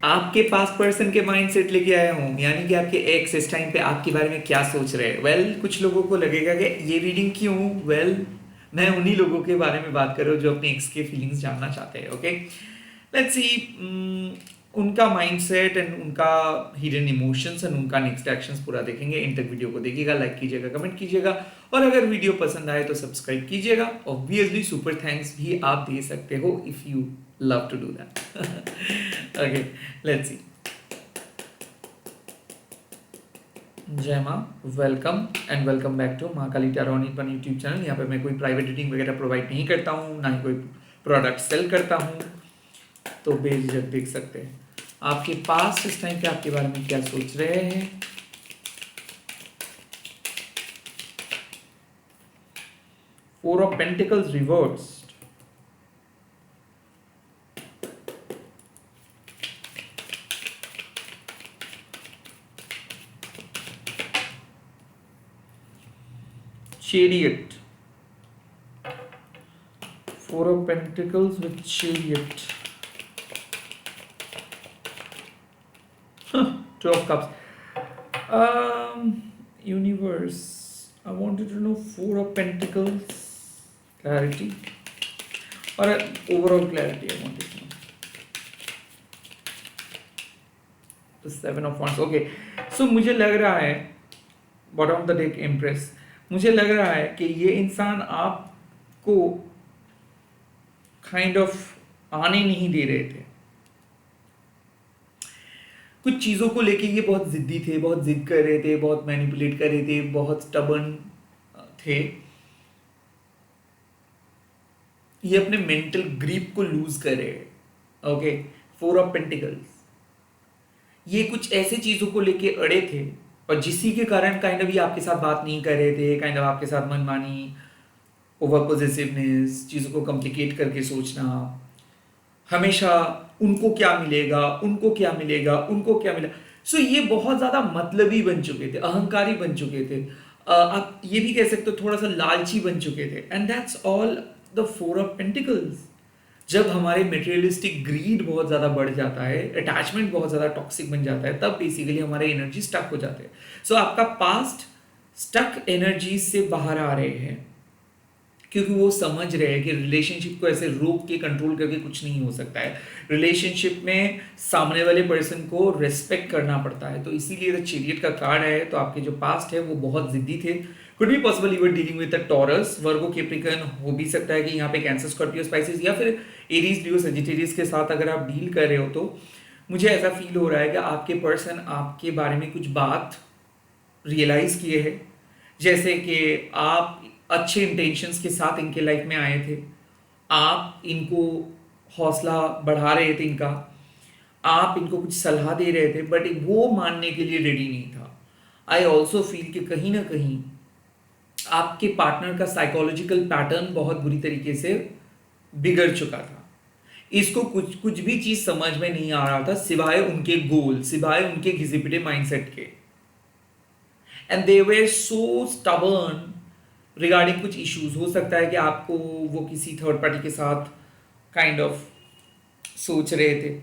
आपके पास पर्सन के माइंडसेट लेके आया हूँ, यानी कि आपके एक्स इस टाइम पे आपके बारे में क्या सोच रहे हैं। कुछ लोगों को लगेगा कि ये रीडिंग क्यों। मैं उन्हीं लोगों के बारे में बात कर रहा हूँ जो अपने एक्स के फीलिंग्स जानना चाहते हैं। ओके, लेट्स सी उनका माइंडसेट एंड उनका हिडन इमोशंस एंड उनका नेक्स्ट एक्शंस पूरा देखेंगे। इन तक वीडियो को देखिएगा, लाइक कीजिएगा, कमेंट कीजिएगा, और अगर वीडियो पसंद आए तो सब्सक्राइब कीजिएगा। ऑब्वियसली सुपर थैंक्स भी आप दे सकते हो if you love to do that. Okay, let's see. जय माँ, welcome and welcome back to Maa Kali tarot on अपन यूट्यूब चैनल। यहाँ पे मैं कोई प्राइवेट रीडिंग वगैरह प्रोवाइड नहीं करता हूँ, ना ही कोई प्रोडक्ट सेल करता हूँ, तो बेझिझक देख सकते हैं आपके पास इस टाइम पे आपके बारे में क्या सोच रहे हैं। Four of pentacles reversed, Chariot, Four of Pentacles with Chariot, Two of Cups. Universe, I wanted to know Four of Pentacles, clarity, or overall clarity. I wanted to know the Seven of Wands. Okay, so मुझे लग रहा है bottom of the deck Empress, मुझे लग रहा है कि ये इंसान आपको काइंड ऑफ आने नहीं दे रहे थे। कुछ चीज़ों को लेके ये बहुत जिद्दी थे, बहुत जिद कर रहे थे, बहुत मैनिपुलेट कर रहे थे, बहुत स्टबर्न थे। ये अपने मेंटल ग्रिप को लूज कर रहे हैं। ओके, फोर ऑफ पेंटिकल्स, ये कुछ ऐसे चीज़ों को लेके अड़े थे और जिसी के कारण काइंड ऑफ ये आपके साथ बात नहीं कर रहे थे। काइंड ऑफ आपके साथ मनमानी, ओवर पॉजिटिवनेस, चीज़ों को कॉम्प्लिकेट करके सोचना, हमेशा उनको क्या मिलेगा, उनको क्या मिलेगा, उनको क्या मिलेगा। सो ये बहुत ज़्यादा मतलबी बन चुके थे, अहंकारी बन चुके थे। आप ये भी कह सकते हो थोड़ा सा लालची बन चुके थे। And that's all the four of pentacles. जब हमारे मटेरियलिस्टिक ग्रीड बहुत ज़्यादा बढ़ जाता है, अटैचमेंट बहुत ज़्यादा टॉक्सिक बन जाता है, तब बेसिकली हमारे एनर्जी स्टक हो जाते हैं। सो आपका पास्ट स्टक एनर्जी से बाहर आ रहे हैं क्योंकि वो समझ रहे हैं कि रिलेशनशिप को ऐसे रोक के कंट्रोल करके कुछ नहीं हो सकता है। रिलेशनशिप में सामने वाले पर्सन को रेस्पेक्ट करना पड़ता है। तो इसीलिए द चैरियट का कार्ड है। तो आपके जो पास्ट है वो बहुत जिद्दी थे। Could be possible you are dealing with a Taurus, Virgo, Capricorn, हो भी सकता है कि यहाँ पे कैंसर, स्कॉर्पियो, स्पाइसिस या फिर एरीज, लियो, सजिटेरियस के साथ अगर आप डील कर रहे हो तो मुझे ऐसा फील हो रहा है कि आपके पर्सन आपके बारे में कुछ बात रियलाइज किए हैं। जैसे कि आप अच्छे इंटेंशंस के साथ इनके लाइफ में आए थे, आप इनको हौसला बढ़ा रहे थे इनका, आप इनको कुछ सलाह दे रहे थे, बट वो मानने के लिए रेडी नहीं था। आई ऑल्सो फील कि कहीं ना कहीं आपके पार्टनर का साइकोलॉजिकल पैटर्न बहुत बुरी तरीके से बिगड़ चुका था। इसको कुछ कुछ भी चीज समझ में नहीं आ रहा था सिवाय उनके गोल, सिवाय उनके घिसे पिटे माइंडसेट के। And they were so stubborn regarding कुछ इश्यूज। हो सकता है कि आपको वो किसी थर्ड पार्टी के साथ काइंड ऑफ सोच रहे थे,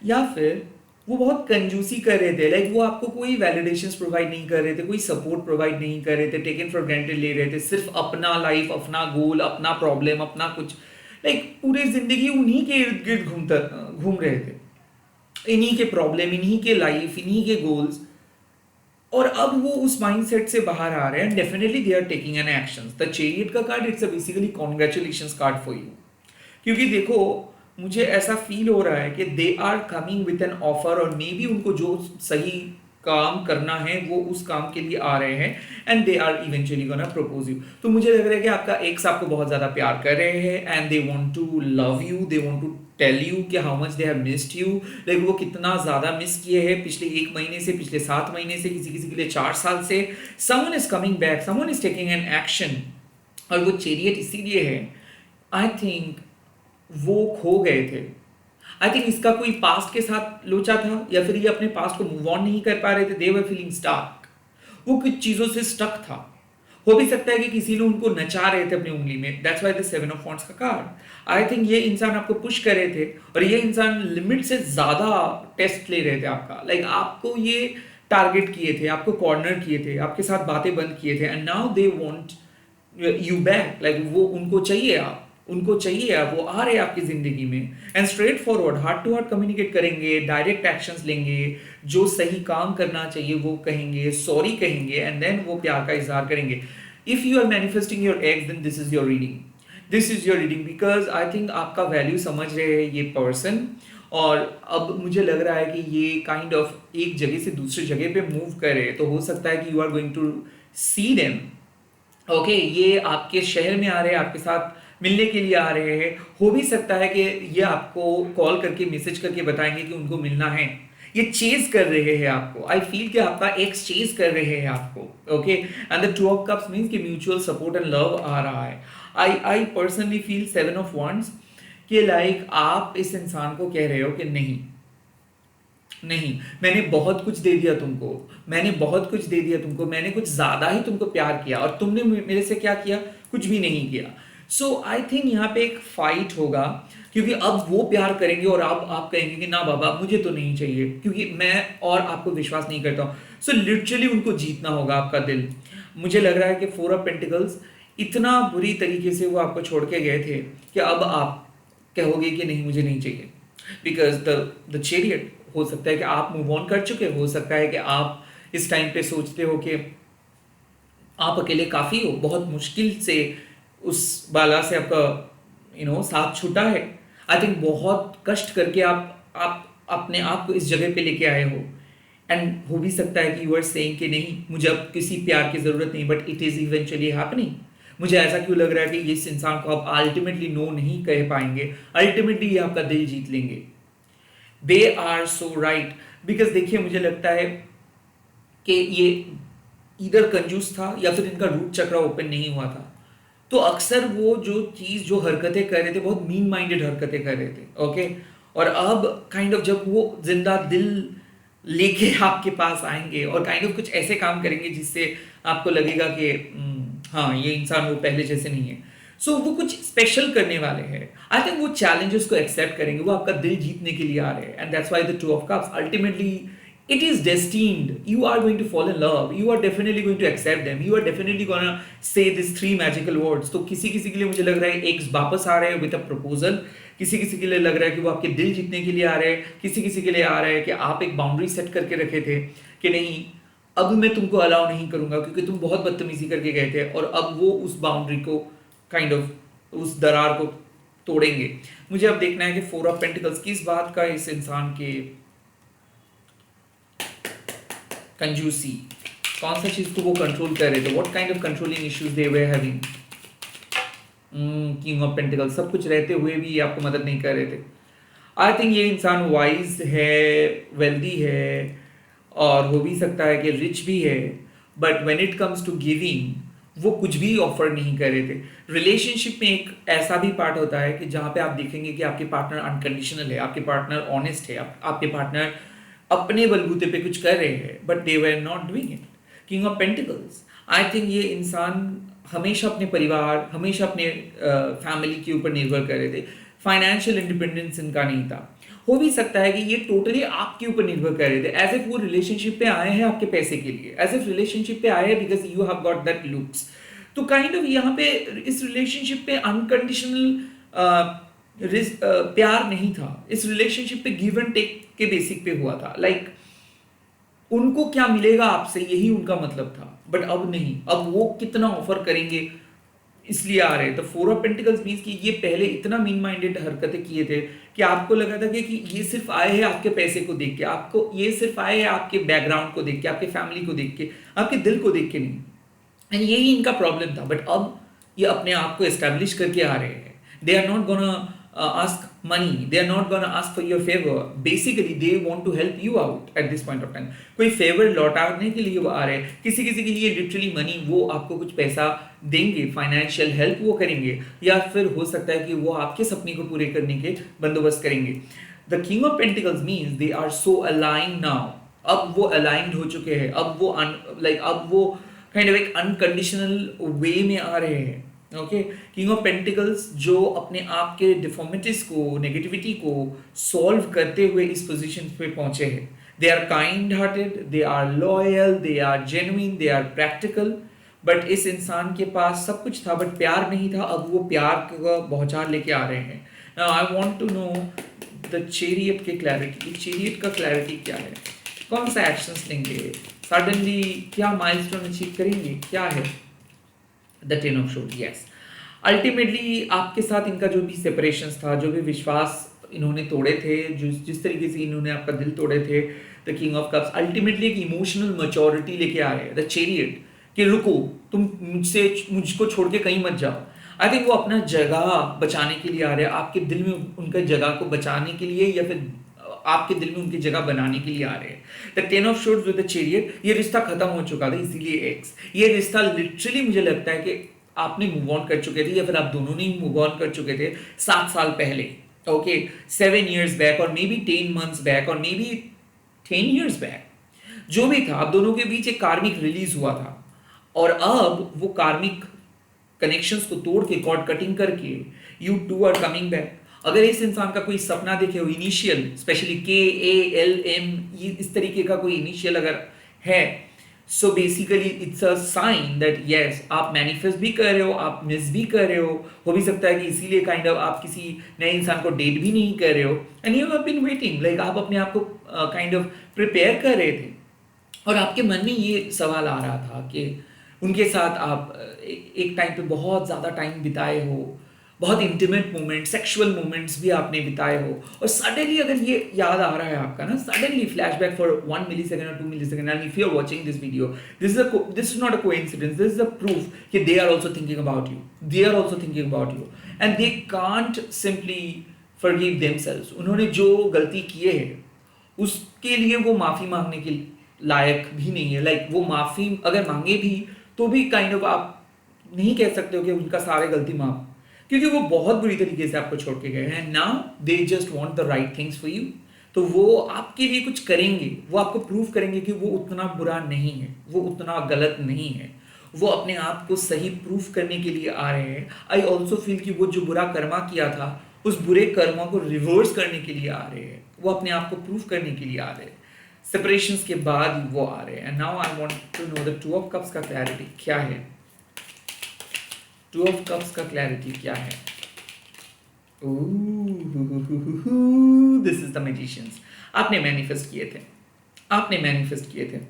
या फिर वो बहुत कंजूसी कर रहे थे। लाइक वो आपको कोई वैलिडेशंस प्रोवाइड नहीं कर रहे थे, कोई सपोर्ट प्रोवाइड नहीं कर रहे थे, टेकन फॉर ग्रांटेड ले रहे थे, सिर्फ अपना लाइफ, अपना गोल, अपना प्रॉब्लम, अपना कुछ, लाइक पूरी जिंदगी उन्हीं के इर्द गिर्द घूम रहे थे, इन्हीं के प्रॉब्लम, इन्हीं के लाइफ, इन्हीं के गोल्स। और अब वो उस माइंडसेट से बाहर आ रहे हैं। Definitely they are taking an action. The chariot का card it's a basically congratulations card for you. क्योंकि देखो मुझे ऐसा फील हो रहा है कि they are coming with an offer, और मे बी उनको जो सही काम करना है वो उस काम के लिए आ रहे हैं, and they are eventually gonna propose you. तो मुझे लग रहा है कि आपका एक्स आपको बहुत ज्यादा प्यार कर रहे हैं, and they want to love you, they want to tell you कि how much they have missed you. Like वो कितना ज्यादा मिस किए हैं पिछले 1 महीने से, पिछले 7 महीने से, किसी किसी के लिए 4 साल से। Someone is coming back, someone is taking an action. और वो चैरियट इसीलिए है, आई थिंक वो खो गए थे। आई थिंक इसका कोई पास्ट के साथ लोचा था, या फिर ये अपने पास्ट को मूव ऑन नहीं कर पा रहे थे। दे वर फीलिंग स्टक, वो कुछ चीज़ों से स्टक था। हो भी सकता है कि किसी ने उनको नचा रहे थे अपनी उंगली में, that's why the seven of wands का कार्ड। आई थिंक ये इंसान आपको पुश कर रहे थे और ये इंसान लिमिट से ज्यादा टेस्ट ले रहे थे आपका, लाइक आपको ये टारगेट किए थे, आपको कॉर्नर किए थे, आपके साथ बातें बंद किए थे, and now they want you back, like वो उनको चाहिए आप, उनको चाहिए आप, वो आ रहे हैं आपकी जिंदगी में and straight forward heart to heart communicate करेंगे, डायरेक्ट एक्शंस लेंगे, जो सही काम करना चाहिए वो कहेंगे, सॉरी कहेंगे, एंड देन वो प्यार का इजहार करेंगे। If you are manifesting your eggs then this is your reading, this is your reading, because I think आपका वैल्यू समझ रहे हैं ये पर्सन, और अब मुझे लग रहा है कि ये काइंड ऑफ एक जगह से दूसरी जगह पे मूव करे, तो हो सकता है कि you are going to see them. Okay, ये आपके शहर में आ रहे हैं, आपके साथ मिलने के लिए आ रहे हैं, हो भी सकता है कि ये आपको कॉल करके मैसेज करके बताएंगे कि उनको मिलना है, ये चेज कर रहे हैं आपको, आई फील कि आपका एक्स चेज कर रहे हैं आपको। Okay, and the two of cups means कि म्यूचुअल सपोर्ट एंड लव आ रहा है। I personally feel seven of wands कि लाइक आप इस इंसान को कह रहे हो कि नहीं नहीं, मैंने बहुत कुछ दे दिया तुमको, मैंने बहुत कुछ दे दिया तुमको, मैंने कुछ ज्यादा ही तुमको प्यार किया और तुमने मेरे से क्या किया, कुछ भी नहीं किया। सो आई थिंक यहाँ पे एक फाइट होगा, क्योंकि अब वो प्यार करेंगे और आप कहेंगे कि ना बाबा मुझे तो नहीं चाहिए, क्योंकि मैं और आपको विश्वास नहीं करता हूँ। सो लिटरली उनको जीतना होगा आपका दिल। मुझे लग रहा है कि फोर ऑफ पेंटिकल्स इतना बुरी तरीके से वो आपको छोड़ के गए थे कि अब आप कहोगे कि नहीं मुझे नहीं चाहिए, बिकॉज द चैरियट, हो सकता है कि आप मूव ऑन कर चुके, हो सकता है कि आप इस टाइम पे सोचते हो कि आप अकेले काफ़ी हो, बहुत मुश्किल से उस बाला से आपका साथ छूटा है। आई थिंक बहुत कष्ट करके आप अपने आप को इस जगह पे लेके आए हो, एंड हो भी सकता है कि यू आर सेइंग कि नहीं मुझे अब किसी प्यार की ज़रूरत नहीं, but it is eventually happening. मुझे ऐसा क्यों लग रहा है कि इस इंसान को आप अल्टीमेटली नो नहीं कह पाएंगे, अल्टीमेटली ये आपका दिल जीत लेंगे। They are so right, because देखिए मुझे लगता है कि ये इधर कंजूस था या फिर इनका रूट चक्र ओपन नहीं हुआ था, तो अक्सर वो जो चीज़ जो हरकतें कर रहे थे बहुत मीन माइंडेड हरकतें कर रहे थे। ओके, और अब काइंड ऑफ जब वो जिंदा दिल लेके आपके पास आएंगे और काइंड ऑफ कुछ ऐसे काम करेंगे जिससे आपको लगेगा कि हाँ ये इंसान वो पहले जैसे नहीं है, सो वो कुछ स्पेशल करने वाले हैं। आई थिंक वो चैलेंजेस को एक्सेप्ट करेंगे, वो आपका दिल जीतने के लिए आ रहे हैं, and that's why the two of cups ultimately it is destined, you are going to fall in love, you are definitely going to accept them, you are definitely gonna say these three magical words। तो किसी किसी के लिए मुझे लग रहा है x वापस आ रहे हैं विद अ प्रपोजल, किसी किसी के लिए लग रहा है कि वो आपके दिल जीतने के लिए आ रहे हैं, किसी किसी के लिए आ रहा है कि आप एक बाउंड्री सेट करके रखे थे कि नहीं अब मैं तुमको अलाउ नहीं करूंगा क्योंकि तुम बहुत बदतमीजी करके गए थे, और अब वो उस बाउंड्री को काइंड ऑफ उस दरार को तोड़ेंगे। मुझे अब देखना है कि फोर ऑफ पेंटिकल्स किस बात का इस इंसान के कंजूसी, कौन सा चीज को वो कंट्रोल कर रहे थे, what kind of controlling issues they were having. King of pentacles, सब कुछ रहते हुए भी आपको मदद नहीं कर रहे थे। आई थिंक ये इंसान वाइज है, वेल्दी है, और हो भी सकता है कि रिच भी है, but when it comes to giving वो कुछ भी ऑफर नहीं कर रहे थे। रिलेशनशिप में एक ऐसा भी पार्ट होता है कि जहाँ पे आप देखेंगे कि आपके पार्टनर अनकंडीशनल है, आपके पार्टनर ऑनेस्ट है, आपके पार्टनर अपने बलबूते पे कुछ कर रहे हैं, but they were not doing it. King of pentacles, I think ये इंसान हमेशा अपने परिवार, हमेशा अपने फैमिली के ऊपर निर्भर कर रहे थे, फाइनेंशियल इंडिपेंडेंस इनका नहीं था। हो भी सकता है कि ये टोटली आपके ऊपर निर्भर कर रहे थे, एज इफ वो रिलेशनशिप पे आए हैं आपके पैसे के लिए, एज इफ रिलेशनशिप पे आए हैं because you have got that looks. तो काइंड ऑफ यहाँ पे इस रिलेशनशिप पे अनकंडीशनल प्यार नहीं था, इस रिलेशनशिप पे गिव एंड टेक के बेसिक पे हुआ था। लाइक उनको क्या मिलेगा आपसे यही उनका मतलब था, बट अब नहीं, अब वो कितना ऑफर करेंगे इसलिए आ रहे। तो फोर ऑफ पेंटिकल्स मींस कि ये पहले इतना मीन माइंडेड हरकतें किए थे कि आपको लगा था कि ये सिर्फ आए हैं आपके पैसे को देख के, आपको ये सिर्फ आए हैं आपके बैकग्राउंड को देख के, आपके फैमिली को देख के, आपके दिल को देख के नहीं, एंड यही इनका प्रॉब्लम था। बट अब ये अपने आप को एस्टैब्लिश करके आ रहे हैं। They are not gonna ask money, they are not gonna ask for your favor, basically they want to help you out at this point of time। कोई फेवर लौटाने के लिए वो आ रहे हैं, किसी किसी के लिए लिटरली मनी, वो आपको कुछ पैसा देंगे, फाइनेंशियल हेल्प वो करेंगे, या फिर हो सकता है कि वो आपके सपने को पूरे करने के बंदोबस्त करेंगे। The king of pentacles means they are so aligned now, अब वो अलाइंड हो चुके हैं, अब वो अब वो काइंड ऑफ एक अनकंडीशनल वे में आ रहे हैं। ओके, किंग ऑफ पेंटिकल्स जो अपने आप के डिफॉर्मिटीज को, नेगेटिविटी को सॉल्व करते हुए इस पोजीशन पे पहुंचे हैं। They are kind hearted, they are loyal, they are genuine, they are practical. But इस इंसान के पास सब कुछ था बट प्यार नहीं था। अब वो प्यार का बौछार लेके आ रहे हैं। Now I want to know the chariot के क्लैरिटी। चेरियट का क्लैरिटी क्या है? कौन सा एक्शंस लेंगे? सडनली क्या माइलस्टोन अचीव करेंगे? क्या है? The ten of assured. Yes, ultimately आपके साथ इनका जो भी सेपरेशंस था, जो भी विश्वास इन्होंने तोड़े थे, जिस तरीके से इन्होंने आपका दिल तोड़े थे, the king of cups ultimately एक इमोशनल मैच्योरिटी लेके आ रहे हैं, द चैरियट, कि रुको, तुम मुझको छोड़ के कहीं मत जाओ। आई थिंक वो अपना जगह बचाने के लिए आ रहे हैं, आपके दिल में उनका जगह को बचाने के लिए, या फिर आपके दिल में उनकी जगह बनाने के लिए आ रहे हैं। The ten of swords with the chariot, ये रिश्ता खत्म हो चुका था, इसीलिए एक्स, ये रिश्ता लिटरली मुझे लगता है कि आपने मूव ऑन कर चुके थे, या फिर आप दोनों ने ही मूव ऑन कर चुके थे 7 साल पहले। ओके, 7 years बैक, और मे बी 10 months बैक, और मे बी 10 years बैक, जो भी था, आप दोनों के बीच एक कार्मिक रिलीज हुआ था। और अब वो कार्मिक कनेक्शंस को तोड़ के, कॉर्ड कटिंग करके, you two are coming back. अगर इस इंसान का कोई सपना देखे हो इनिशियल, स्पेशली KALM, इस तरीके का कोई इनिशियल अगर है, so basically it's a sign that yes, आप मैनिफेस्ट भी कर रहे हो, आप मिस भी कर रहे हो भी सकता है कि इसीलिए काइंड ऑफ आप किसी नए इंसान को डेट भी नहीं कर रहे हो, and you have been waiting, like आप अपने आप को काइंड ऑफ प्रिपेयर कर रहे थे। और आपके मन में ये सवाल आ रहा था कि उनके साथ आप एक टाइम पे बहुत ज़्यादा टाइम बिताए हो, बहुत इंटीमेट मोमेंट, सेक्सुअल मोमेंट्स भी आपने बिताए हो, और सडनली अगर ये याद आ रहा है आपका ना, सडनली फ्लैशबैक फॉर 1 millisecond और 2 millisecond, and if you are watching this video, this is not a coincidence, this is a proof कि they are also thinking about you, they are also thinking about you, and they can't simply forgive themselves. उन्होंने जो गलती किए है उसके लिए वो माफी मांगने के लायक भी नहीं है। लाइक वो माफी अगर मांगे भी तो भी काइंड ऑफ आप नहीं कह सकते हो कि उनका सारे गलती माफ, क्योंकि वो बहुत बुरी तरीके से आपको छोड़ के गए हैं। Now they just want the right things for you, तो वो आपके लिए कुछ करेंगे, वो आपको प्रूव करेंगे कि वो उतना बुरा नहीं है, वो उतना गलत नहीं है, वो अपने आप को सही प्रूफ करने के लिए आ रहे हैं। आई ऑल्सो फील कि वो जो बुरा कर्मा किया था, उस बुरे कर्मा को रिवर्स करने के लिए आ रहे हैं, वो अपने आप को प्रूफ करने के लिए आ रहे हैं। सेपरेशंस के बाद वो आ रहे हैं। Now I want to know the two of cups का क्लैरिटी क्या है? टू ऑफ कप्स का क्लैरिटी क्या है? This is the magicians. आपने मैनिफेस्ट किए थे, आपने मैनिफेस्ट किए थे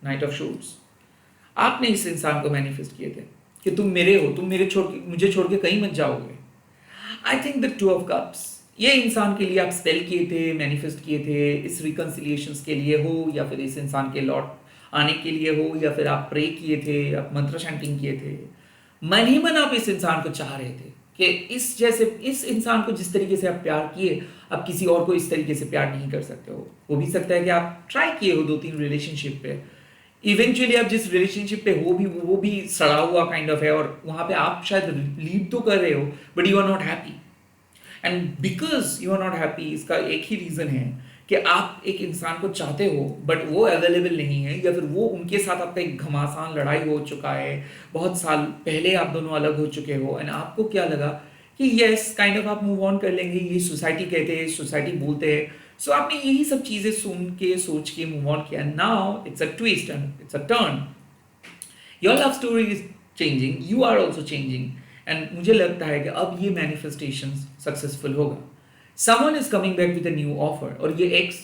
नाइट ऑफ शोर्ड्स। आपने इस इंसान को मैनिफेस्ट किए थे कि तुम मेरे हो, तुम मुझे छोड़ के कहीं मत जाओगे। I think the two of cups, ये इंसान के लिए आप स्पेल किए थे, मैनिफेस्ट किए थे, इस रिकंसिलिएशंस के लिए हो, या फिर इस इंसान के लौट आने के लिए हो, या फिर आप प्रे किए थे, आप मंत्र चैंटिंग किए थे। मन ही मन आप इस इंसान को चाह रहे थे कि इस इंसान को जिस तरीके से आप प्यार किए, आप किसी और को इस तरीके से प्यार नहीं कर सकते हो भी सकता है कि आप ट्राई किए हो 2-3 रिलेशनशिप पे, इवेंचुअली आप जिस रिलेशनशिप पे हो भी वो भी सड़ा हुआ काइंड ऑफ है, और वहां पे आप शायद लीड तो कर रहे हो but you are not happy. And because you are not happy, इसका एक ही रीजन है कि आप एक इंसान को चाहते हो बट वो अवेलेबल नहीं है, या फिर वो उनके साथ आपका एक घमासान लड़ाई हो चुका है, बहुत साल पहले आप दोनों अलग हो चुके हो, एंड आपको क्या लगा कि यस काइंड ऑफ आप मूव ऑन कर लेंगे, ये सोसाइटी कहते हैं, सोसाइटी बोलते हैं। सो आपने यही सब चीजें सुन के सोच के मूव ऑन किया। Now it's a twist and it's a turn, your love story is changing, you are also changing, and मुझे लगता है कि अब ये मैनिफेस्टेशन सक्सेसफुल होगा। Someone is coming back with a new offer, और ये एक्स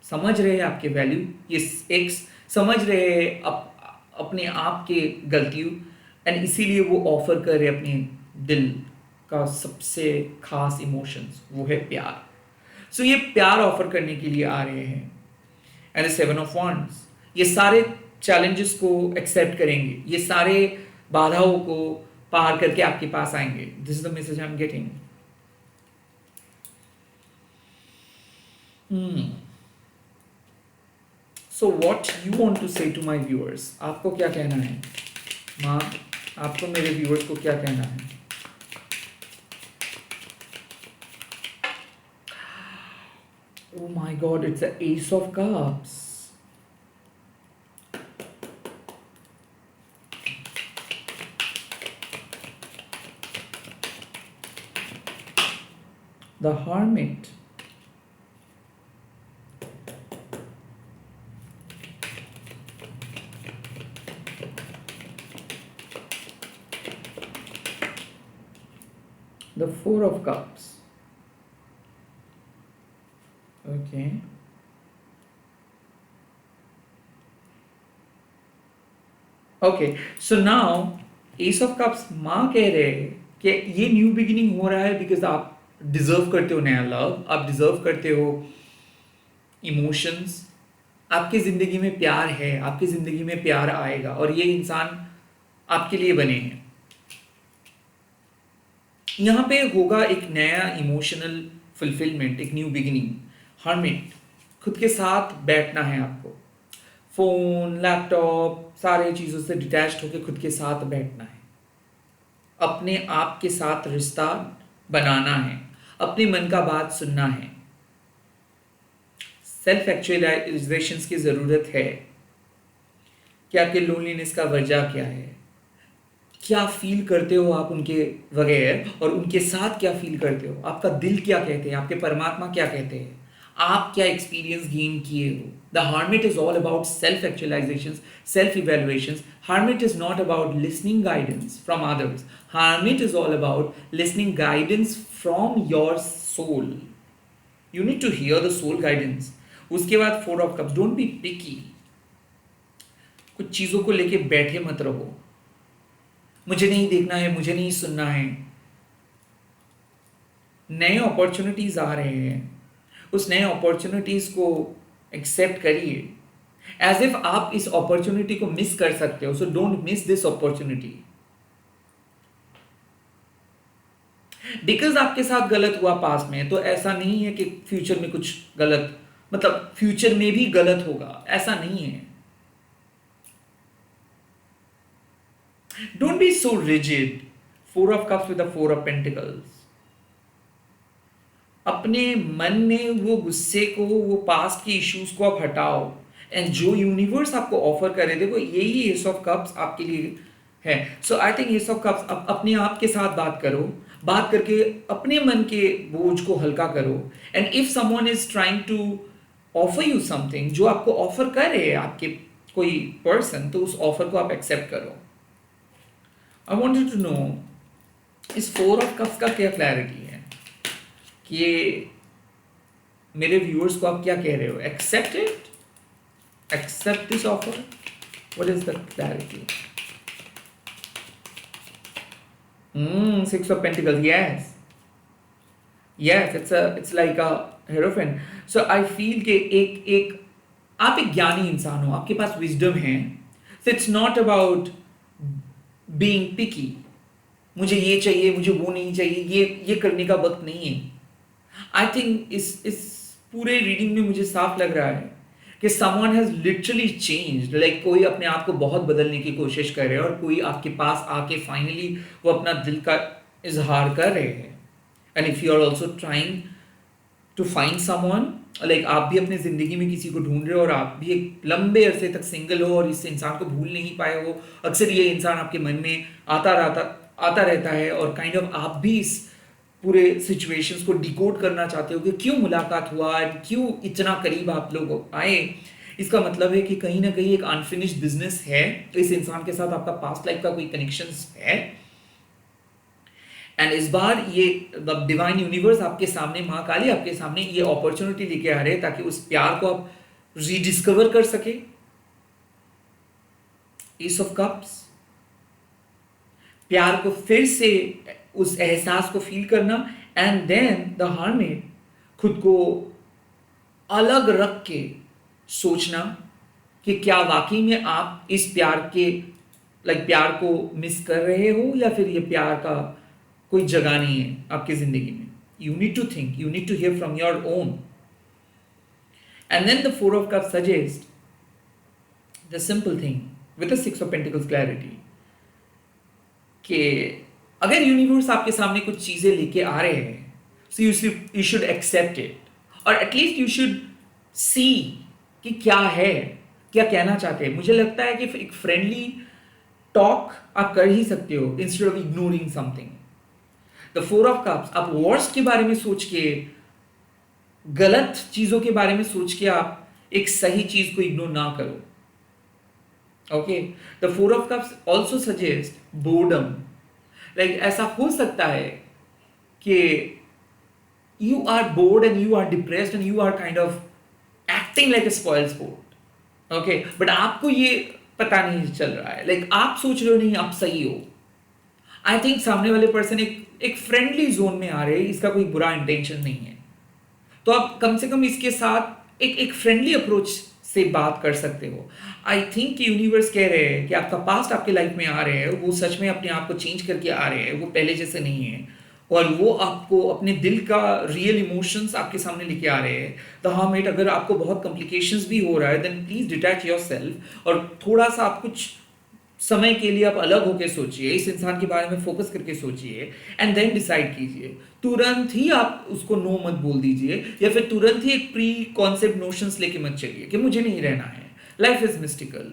समझ रहे हैं आपके वैल्यू, ये एक्स समझ रहे हैं अपने आप के गलतियों, एंड इसीलिए वो ऑफर कर रहे अपने दिल का सबसे खास इमोशंस, वो है प्यार। सो ये प्यार ऑफर करने के लिए आ रहे हैं। एंड 7 of Wands, ये सारे चैलेंजेस को एक्सेप्ट करेंगे, ये सारे बाधाओं को पार करके आपके पास आएंगे। This is the message I am getting. So what you want to say to my viewers, आपको क्या कहना है माँ, आपको मेरे व्यूअर्स को क्या कहना है? Oh my God, it's the Ace of Cups. The hermit, the four of cups. Okay. Okay so now S of cups माँ कह रहे हैं कि ये न्यू बिगिनिंग हो रहा है बिकॉज आप डिजर्व करते हो नया लव, आप डिजर्व करते हो इमोशंस, आपकी जिंदगी में प्यार है, आपकी जिंदगी में प्यार आएगा और ये इंसान आपके लिए बने हैं। यहाँ पे होगा एक नया इमोशनल फुलफिलमेंट, एक न्यू बिगिनिंग। हर्मिट, खुद के साथ बैठना है आपको, फोन लैपटॉप सारे चीज़ों से डिटैच्ड होकर खुद के साथ बैठना है, अपने आप के साथ रिश्ता बनाना है, अपने मन का बात सुनना है। सेल्फ एक्चुअलाइजेशन की ज़रूरत है कि आपके लोनलीनेस का वजह क्या है, क्या फील करते हो आप उनके बगैर और उनके साथ क्या फील करते हो, आपका दिल क्या कहते हैं, आपके परमात्मा क्या कहते हैं, आप क्या एक्सपीरियंस गेन किए हो। The hermit is all about self actualization, self evaluation. Hermit is not about listening guidance from others, hermit is all about listening guidance from your soul. You need to hear the soul guidance. उसके बाद four of cups, don't be picky. कुछ चीज़ों को लेके बैठे मत रहो, मुझे नहीं देखना है, मुझे नहीं सुनना है। नए अपॉर्चुनिटीज आ रहे हैं, उस नए अपॉर्चुनिटीज को एक्सेप्ट करिए एज इफ आप इस अपॉर्चुनिटी को मिस कर सकते हो। So don't miss this opportunity. Because आपके साथ गलत हुआ पास्ट में, तो ऐसा नहीं है कि फ्यूचर में कुछ गलत, मतलब फ्यूचर में भी गलत होगा, ऐसा नहीं है। Don't be so rigid. Four of Cups with the Four of Pentacles. अपने मन में वो गुस्से को, वो पास्ट के इश्यूज को आप हटाओ एंड जो यूनिवर्स आपको ऑफर करे, देखो यही एस ऑफ कप्स आपके लिए है। So I think ace of cups, अपने आप के साथ बात करो, बात करके अपने मन के बोझ को हल्का करो। And if someone is trying to offer you something, जो आपको ऑफर कर रहे हैं आपके कोई पर्सन, तो उस ऑफर को आप एक्सेप्ट करो। I wanted to know इस फोर ऑफ कप्स का क्या क्लैरिटी है, कि मेरे व्यूअर्स को आप क्या कह रहे हो? Accept it, accept this offer, what is the clarity? Six of pentacles, yes yes, it's like a hierophant. So I feel कि एक आप एक ज्ञानी इंसान हो, आपके पास विजडम है। So it's not about being picky, मुझे ये चाहिए, मुझे वो नहीं चाहिए, ये करने का वक्त नहीं है। आई थिंक इस पूरे रीडिंग में मुझे साफ लग रहा है कि someone has literally changed. Like कोई अपने आप को बहुत बदलने की कोशिश कर रहे हैं और कोई आपके पास आके फाइनली वो अपना दिल का इजहार कर रहे हैं। And if you are also trying to find someone, like आप भी अपनी जिंदगी में किसी को ढूंढ रहे हो और आप भी एक लंबे अरसे तक सिंगल हो और इस इंसान को भूल नहीं पाए हो, अक्सर ये इंसान आपके मन में आता रहता है और काइंड ऑफ आप भी इस पूरे सिचुएशंस को डिकोड करना चाहते हो कि क्यों मुलाकात हुआ, क्यों इतना करीब आप लोग आए। इसका मतलब है कि कहीं ना कहीं एक अनफिनिश्ड बिजनेस है, तो इस इंसान के साथ आपका पास्ट लाइफ का कोई कनेक्शंस है। एंड इस बार ये डिवाइन यूनिवर्स आपके सामने, माँ काली आपके सामने ये अपॉर्चुनिटी लेके आ रहे हैं ताकि उस प्यार को आप रीडिस्कवर कर सके। एस ऑफ कप्स, प्यार को फिर से, उस एहसास को फील करना। एंड देन द हर्मिट, खुद को अलग रख के सोचना कि क्या वाकई में आप इस प्यार के प्यार को मिस कर रहे हो या फिर ये प्यार का कोई जगह नहीं है आपकी जिंदगी में। You need to think, you need to hear from your own. And then the four of cups suggest the simple thing with the six of pentacles clarity, कि अगर यूनिवर्स आपके सामने कुछ चीजें लेके आ रहे हैं, so you should accept it, और एटलीस्ट यू शुड सी कि क्या है, क्या कहना चाहते हैं। मुझे लगता है कि एक फ्रेंडली टॉक आप कर ही सकते हो instead of ignoring something. The four of cups, आप वर्स्ट के बारे में सोच के, गलत चीजों के बारे में सोच के आप एक सही चीज को इग्नोर ना करो। Okay, the four of cups also suggest boredom. Like ऐसा हो सकता है कि you are bored and you are depressed and you are kind of acting like a spoiled sport। okay, but आपको ये पता नहीं चल रहा है, लाइक आप सोच रहे हो नहीं आप सही हो। आई थिंक सामने वाले पर्सन एक फ्रेंडली जोन में आ रहे हैं, इसका कोई बुरा इंटेंशन नहीं है, तो आप कम से कम इसके साथ एक फ्रेंडली अप्रोच से बात कर सकते हो। आई थिंक यूनिवर्स कह रहे हैं कि आपका पास्ट आपके लाइफ में आ रहे हैं, वो सच में अपने आप को चेंज करके आ रहे हैं, वो पहले जैसे नहीं है, और वो आपको अपने दिल का रियल इमोशंस आपके सामने लेके आ रहे हैं। द हर्मिट, अगर आपको बहुत कॉम्प्लिकेशंस भी हो रहा है देन प्लीज डिटैच योरसेल्फ, और थोड़ा सा आप कुछ समय के लिए आप अलग होकर सोचिए, इस इंसान के बारे में फोकस करके सोचिए, एंड देन डिसाइड कीजिए। तुरंत ही आप उसको नो मत बोल दीजिए, या फिर तुरंत ही एक प्री कॉन्सेप्ट नोशंस लेके मत चलिए कि मुझे नहीं रहना है, लाइफ इज मिस्टिकल।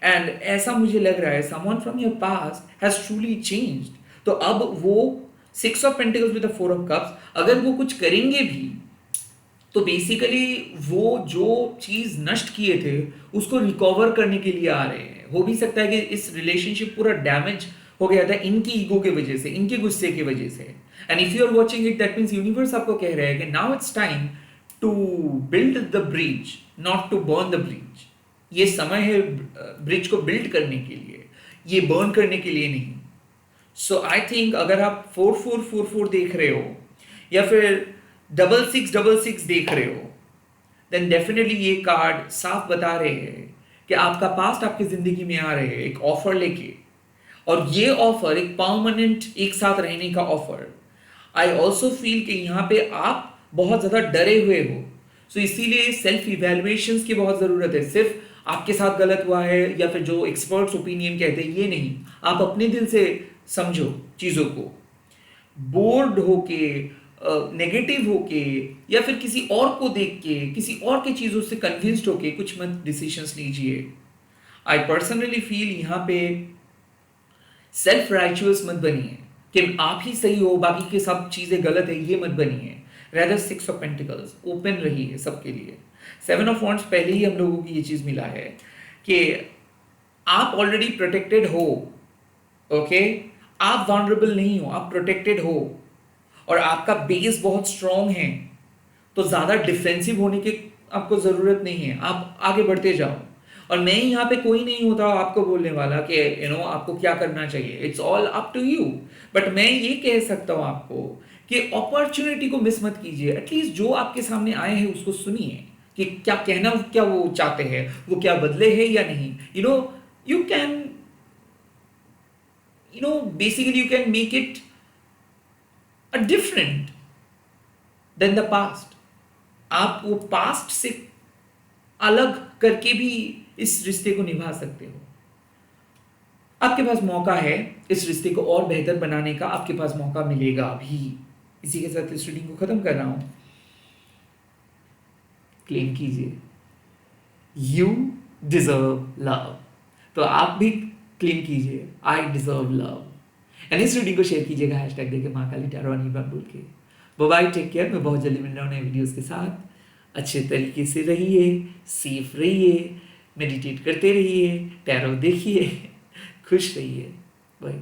एंड ऐसा मुझे लग रहा है someone from your past has truly changed. तो अब वो 6 of pentacles with the 4 of cups, अगर वो कुछ करेंगे भी तो बेसिकली वो जो चीज नष्ट किए थे उसको रिकवर करने के लिए आ रहे हैं। हो भी सकता है कि इस रिलेशनशिप पूरा डैमेज हो गया था इनकी ईगो के वजह से, इनके गुस्से की वजह से। And if you are watching it that means universe आपको कह रहा है कि now it's time to build the bridge, not to burn the bridge. ये समय है ब्रिज को बिल्ड करने के लिए, ये बर्न करने के लिए नहीं। सो आई थिंक अगर आप 4444 देख रहे हो या फिर 6666 देख रहे हो, देन डेफिनेटली ये कार्ड साफ बता रहे हैं कि आपका पास्ट आपकी जिंदगी में आ रहे हैं एक ऑफर लेके, और ये ऑफर एक परमानेंट एक साथ रहने का ऑफर। आई ऑल्सो फील कि यहाँ पे आप बहुत ज्यादा डरे हुए हो, सो इसीलिए सेल्फ इवेल्युएशन की बहुत जरूरत है। सिर्फ आपके साथ गलत हुआ है या फिर जो एक्सपर्ट्स ओपिनियन कहते हैं ये नहीं, आप अपने दिल से समझो चीजों को। बोर्ड होके, नेगेटिव होके, या फिर किसी और को देख के, किसी और के चीजों से कन्विंस्ड होके कुछ मत डिसीजंस लीजिए। आई पर्सनली फील यहाँ पे सेल्फ राइचुअस मत बनिए कि आप ही सही हो बाकी के सब चीजें गलत है, ये मत बनिए। रेदर 6 ऑफ पेंटिकल्स ओपन रहिए सबके लिए। 7 ऑफ वॉन्ड्स पहले ही हम लोगों को ये चीज मिला है कि आप ऑलरेडी प्रोटेक्टेड हो। ओके, आप वनरेबल नहीं हो, आप प्रोटेक्टेड हो, और आपका बेस बहुत स्ट्रांग है, तो ज्यादा डिफेंसिव होने की आपको जरूरत नहीं है, आप आगे बढ़ते जाओ। और मैं यहाँ पे कोई नहीं होता आपको बोलने वाला कि आपको क्या करना चाहिए, it's all up to you. But मैं ये कह सकता हूँ आपको कि अपॉर्चुनिटी को मिस मत कीजिए। एटलीस्ट जो आपके सामने आए हैं उसको सुनिए कि क्या कहना, क्या वो चाहते हैं, वो क्या बदले हैं या नहीं। You can basically you can make it a different than the past। आप वो पास्ट से अलग करके भी इस रिश्ते को निभा सकते हो। आपके पास मौका है इस रिश्ते को और बेहतर बनाने का, आपके पास मौका मिलेगा अभी। इसी के साथ इस रीडिंग को खत्म कर रहा हूं। क्लेम कीजिए, यू डिजर्व लव। तो आप भी क्लेम कीजिए, आई डिजर्व लव। एंड इस रीडिंग को शेयर कीजिएगा हैशटैग देके महाकाली टैरो अनिर्बान बोल के। Bye, take care. मैं बहुत जल्दी मिल रहा हूँ नए वीडियोस के साथ। अच्छे तरीके से रहिए, सेफ रहिए, मेडिटेट करते रहिए, टैरो देखिए, खुश रहिए। बाय।